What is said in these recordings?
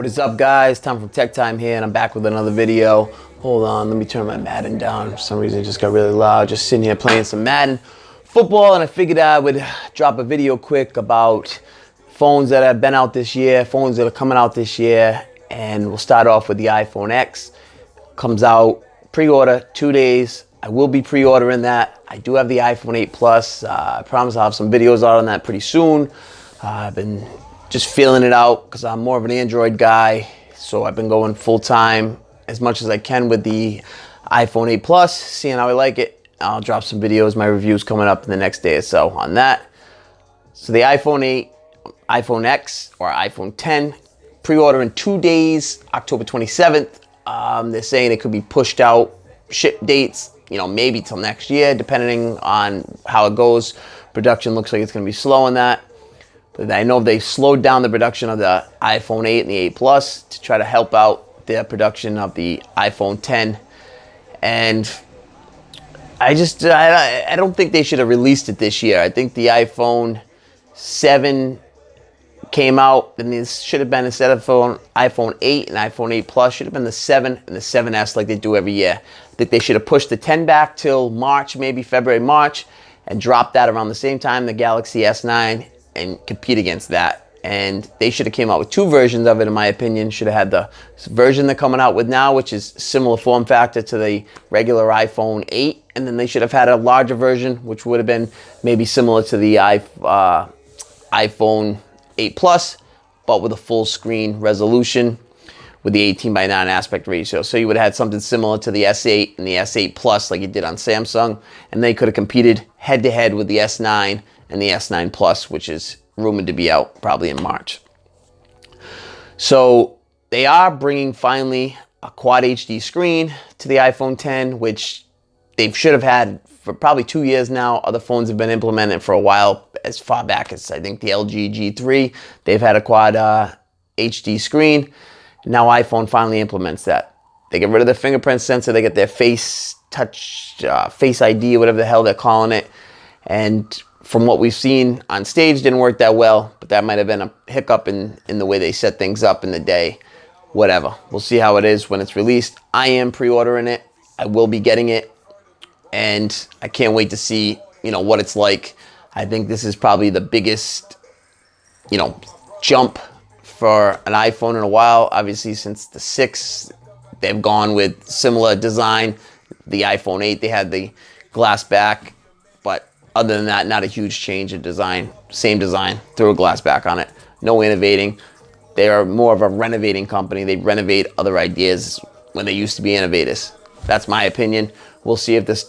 What is up, guys? Tom from Tech Time here, and I'm back with another video. Hold on, let me turn my Madden down. For some reason it just got really loud. Just sitting here playing some Madden football, and I figured I would drop a video quick about phones that have been out this year, phones that are coming out this year, and we'll start off with the iPhone X. Comes out pre-order 2 days. I will be pre-ordering that. I do have the iPhone 8 Plus. I promise I'll have some videos out on that pretty soon. I've been just feeling it out because I'm more of an Android guy, so I've been going full-time as much as I can with the iPhone 8 Plus, seeing how I like it. I'll drop some videos, my reviews coming up in the next day or so on that. So the iPhone 8, iPhone X, or iPhone 10, pre-order in 2 days, October 27th. They're saying it could be pushed out, ship dates, maybe till next year, depending on how it goes. Production looks like it's going to be slow on that. But I know they slowed down the production of the iPhone 8 and the 8 Plus to try to help out their production of the iPhone 10. And I don't think they should have released it this year. I think the iPhone 7 came out, and this should have been, instead of iPhone 8 and iPhone 8 Plus, should have been the 7 and the 7S like they do every year. I think they should have pushed the 10 back till March, maybe February, March, and dropped that around the same time the Galaxy S9 and compete against that. And they should have came out with two versions of it, in my opinion. Should have had the version they're coming out with now, which is similar form factor to the regular iPhone 8, and then they should have had a larger version, which would have been maybe similar to the iPhone 8 Plus, but with a full screen resolution with the 18:9 aspect ratio. So you would have had something similar to the S8 and the S8 Plus like you did on Samsung, and they could have competed head to head with the S9 and the S9 Plus, which is rumored to be out probably in March. So they are bringing finally a Quad HD screen to the iPhone 10, which they should have had for probably 2 years now. Other phones have been implementing it for a while, as far back as I think the LG G3. They've had a Quad HD screen. Now iPhone finally implements that. They get rid of their fingerprint sensor. They get their face touch, face ID, whatever the hell they're calling it. And from what we've seen on stage, didn't work that well, but that might have been a hiccup in the way they set things up in the day. Whatever. We'll see how it is when it's released. I am pre-ordering it. I will be getting it, and I can't wait to see, what it's like. I think this is probably the biggest, jump for an iPhone in a while. Obviously, since the 6, they've gone with similar design. The iPhone 8, they had the glass back, but other than that, not a huge change in design. Same design, threw a glass back on it. No innovating. They are more of a renovating company. They renovate other ideas when they used to be innovators. That's my opinion. We'll see if this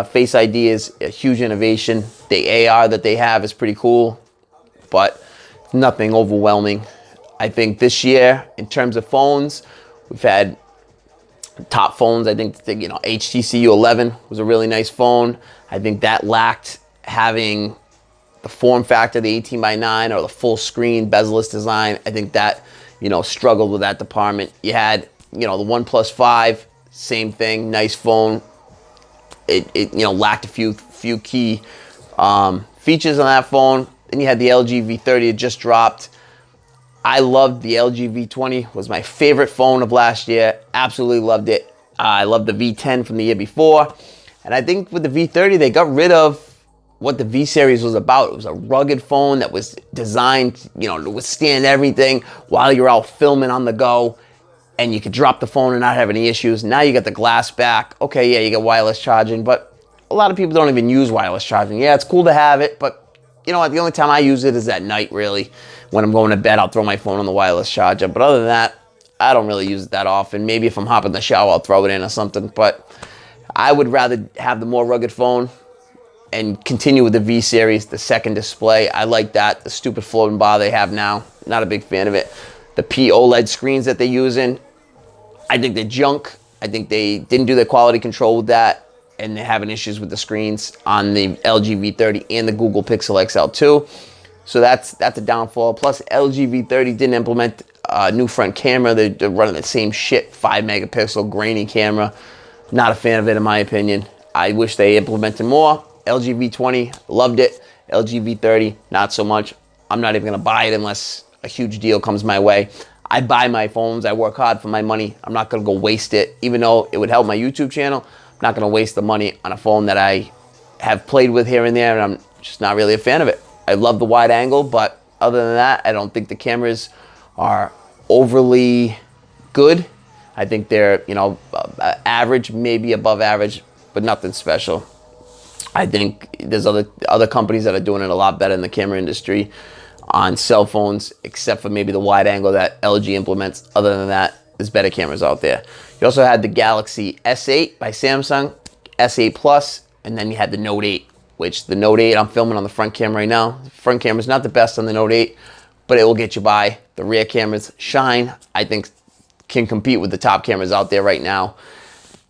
Face ID is a huge innovation. The AR that they have is pretty cool, but nothing overwhelming. I think this year, in terms of phones, we've had top phones. I think HTC U11 was a really nice phone. I think that lacked having the form factor, the 18:9, or the full screen bezel-less design. I think that, struggled with that department. You had, the OnePlus 5, same thing, nice phone. It lacked a few key features on that phone. Then you had the LG V30, it just dropped. I loved the LG V20, was my favorite phone of last year. Absolutely loved it. I loved the V10 from the year before. And I think with the V30, they got rid of what the V series was about. It was a rugged phone that was designed, to withstand everything while you're out filming on the go, and you could drop the phone and not have any issues. Now you got the glass back. Okay, yeah, you got wireless charging, but a lot of people don't even use wireless charging. Yeah, it's cool to have it, but the only time I use it is at night, really. When I'm going to bed, I'll throw my phone on the wireless charger. But other than that, I don't really use it that often. Maybe if I'm hopping in the shower, I'll throw it in or something. But I would rather have the more rugged phone and continue with the V series, the second display. I like that. The stupid floating bar they have now, not a big fan of it. The OLED screens that they're using, I think they're junk. I think they didn't do their quality control with that, and they're having issues with the screens on the LG V30 and the Google Pixel XL 2. So that's a downfall. Plus, LG V30 didn't implement a new front camera. They're running the same shit, 5-megapixel grainy camera. Not a fan of it, in my opinion. I wish they implemented more. LG V20, loved it. LG V30, not so much. I'm not even going to buy it unless a huge deal comes my way. I buy my phones. I work hard for my money. I'm not going to go waste it. Even though it would help my YouTube channel, I'm not going to waste the money on a phone that I have played with here and there, and I'm just not really a fan of it. I love the wide angle, but other than that, I don't think the cameras are overly good. I think they're, you know, average, maybe above average, but nothing special. I think there's other companies that are doing it a lot better in the camera industry on cell phones, except for maybe the wide angle that LG implements. Other than that, there's better cameras out there. You also had the Galaxy S8 by Samsung, S8 Plus, and then you had the Note 8, which the Note 8, I'm filming on the front camera right now. The front camera's not the best on the Note 8, but it will get you by. The rear cameras shine, I think, can compete with the top cameras out there right now.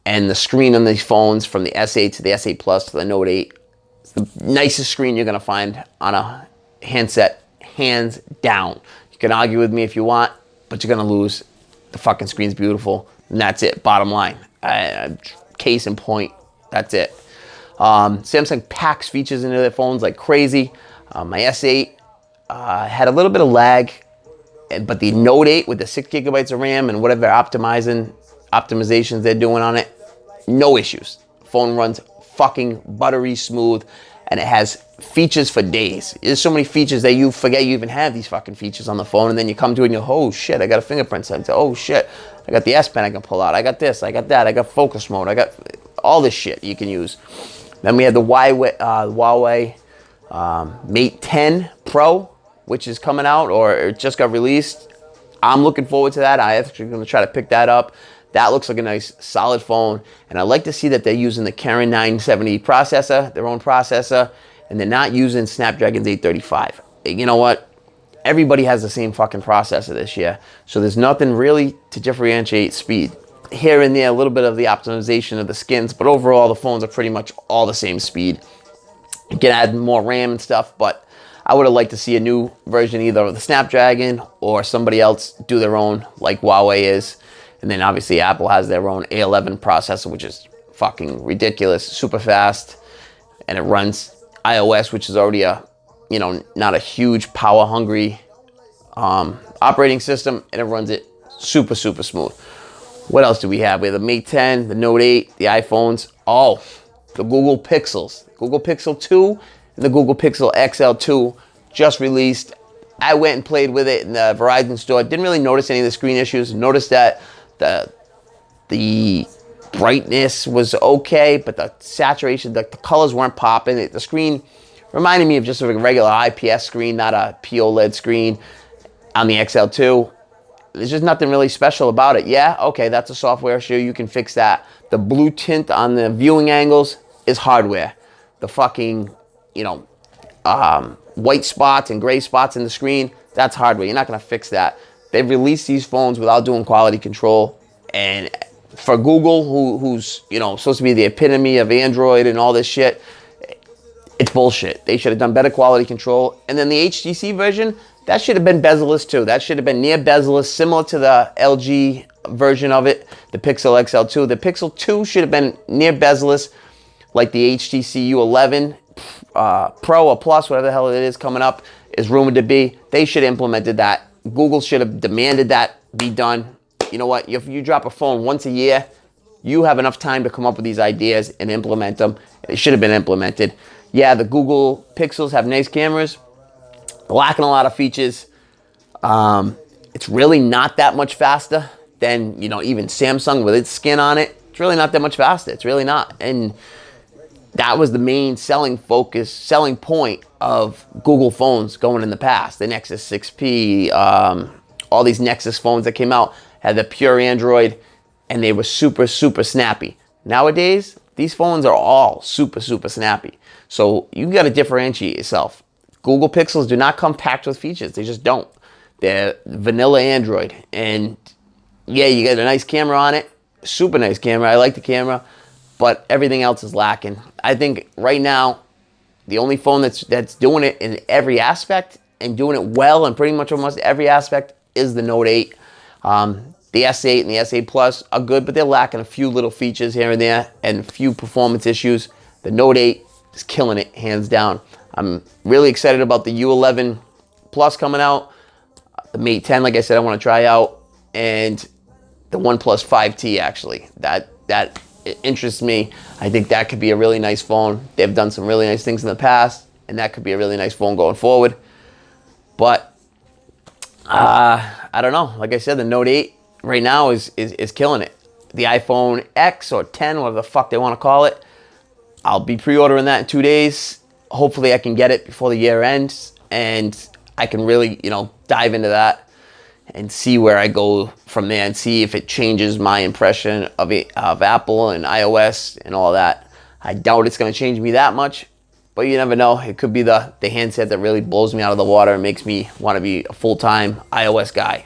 And the screen on these phones, from the S8 to the S8 Plus to the Note 8, it's the nicest screen you're gonna find on a handset, hands down. You can argue with me if you want, but you're gonna lose. The fucking screen's beautiful, and that's it, bottom line. Case in point, that's it. Samsung packs features into their phones like crazy. My S8 had a little bit of lag, but the Note 8 with the 6 gigabytes of RAM and whatever optimizations they're doing on it, no issues. Phone runs fucking buttery smooth, and it has features for days. There's so many features that you forget you even have these fucking features on the phone, and then you come to it and you're, oh shit, I got a fingerprint sensor. Oh shit, I got the S Pen I can pull out. I got this, I got that, I got focus mode. I got all this shit you can use. Then we had the Huawei Mate 10 Pro, which is coming out, or it just got released. I'm looking forward to that. I'm actually going to try to pick that up. That looks like a nice, solid phone. And I like to see that they're using the Kirin 970 processor, their own processor, and they're not using Snapdragon's 835. You know what? Everybody has the same fucking processor this year, so there's nothing really to differentiate speed. Here and there, a little bit of the optimization of the skins, but overall, the phones are pretty much all the same speed. You can add more RAM and stuff, but I would have liked to see a new version either of the Snapdragon or somebody else do their own, like Huawei is. And then obviously Apple has their own A11 processor, which is fucking ridiculous, super fast, and it runs iOS, which is already a, you know, not a huge power hungry operating system, and it runs it super, super smooth. What else do we have? We have the Mate 10, the Note 8, the iPhones, the Google Pixels. Google Pixel 2 and the Google Pixel XL2 just released. I went and played with it in the Verizon store. Didn't really notice any of the screen issues. Noticed that the brightness was okay, but the saturation, the colors weren't popping. The screen reminded me of just a regular IPS screen, not a POLED screen on the XL2. There's just nothing really special about it. Yeah, okay, that's a software issue. You can fix that. The blue tint on the viewing angles is hardware. The fucking, you know, white spots and gray spots in the screen, that's hardware. You're not going to fix that. They've released these phones without doing quality control. And for Google, who's, you know, supposed to be the epitome of Android and all this shit, it's bullshit. They should have done better quality control. And then the HTC version, that should have been bezel-less too. That should have been near bezel-less, similar to the LG version of it, the Pixel XL2. The Pixel 2 should have been near bezel-less, like the HTC U11 Pro or Plus, whatever the hell it is coming up, is rumored to be. They should have implemented that. Google should have demanded that be done. You know what? If you drop a phone once a year, you have enough time to come up with these ideas and implement them. It should have been implemented. Yeah, the Google Pixels have nice cameras, lacking a lot of features. It's really not that much faster than, you know, even Samsung with its skin on it. It's really not that much faster. It's really not. And that was the main selling point of Google phones going in the past. The Nexus 6P, all these Nexus phones that came out had the pure Android, and they were super, super snappy. Nowadays, these phones are all super, super snappy. So you got to differentiate yourself. Google Pixels do not come packed with features. They just don't. They're vanilla Android. And yeah, you get a nice camera on it. Super nice camera. I like the camera. But everything else is lacking. I think right now, the only phone that's doing it in every aspect and doing it well in pretty much almost every aspect is the Note 8. The S8 and the S8 Plus are good, but they're lacking a few little features here and there and a few performance issues. The Note 8 is killing it, hands down. I'm really excited about the U11 Plus coming out. the Mate 10, like I said, I want to try out, and the OnePlus 5T actually. That interests me. I think that could be a really nice phone. They've done some really nice things in the past, and that could be a really nice phone going forward. But I don't know. Like I said, the Note 8 right now is killing it. The iPhone X or 10, whatever the fuck they want to call it, I'll be pre-ordering that in 2 days. Hopefully I can get it before the year ends, and I can really, you know, dive into that and see where I go from there and see if it changes my impression of Apple and iOS and all that. I doubt it's going to change me that much, but you never know. It could be the handset that really blows me out of the water and makes me want to be a full-time iOS guy.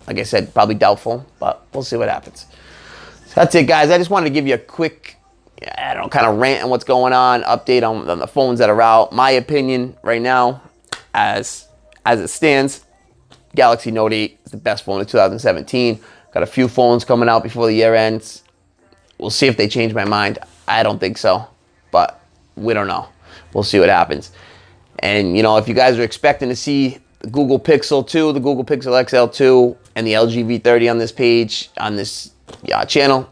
Like I said, probably doubtful, but we'll see what happens. So that's it, guys. I just wanted to give you a quick, I don't know, kind of rant on what's going on, update on the phones that are out. My opinion right now, as it stands, Galaxy Note 8 is the best phone of 2017. Got a few phones coming out before the year ends. We'll see if they change my mind. I don't think so, but we don't know. We'll see what happens. And, you know, if you guys are expecting to see the Google Pixel 2, the Google Pixel XL 2, and the LG V30 on this page, on this channel,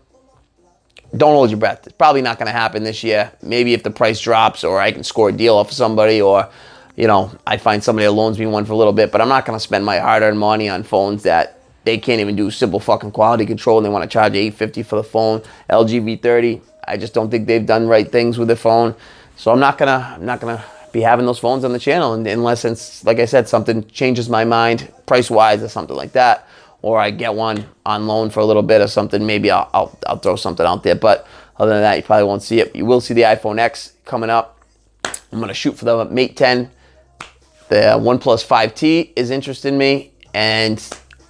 don't hold your breath. It's probably not going to happen this year. Maybe if the price drops, or I can score a deal off of somebody, or, you know, I find somebody that loans me one for a little bit. But I'm not going to spend my hard-earned money on phones that they can't even do simple fucking quality control, and they want to charge $850 for the phone. LG V30, I just don't think they've done right things with the phone. So I'm not gonna be having those phones on the channel unless it's, like I said, something changes my mind price-wise or something like that, or I get one on loan for a little bit or something. Maybe I'll throw something out there. But other than that, you probably won't see it. You will see the iPhone X coming up. I'm gonna shoot for the Mate 10. The OnePlus 5T is interesting me, and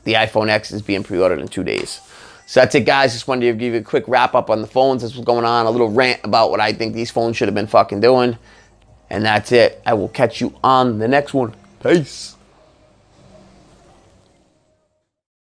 the iPhone X is being pre-ordered in 2 days. So that's it, guys. Just wanted to give you a quick wrap up on the phones. That's what's going on. A little rant about what I think these phones should have been fucking doing. And that's it. I will catch you on the next one. Peace.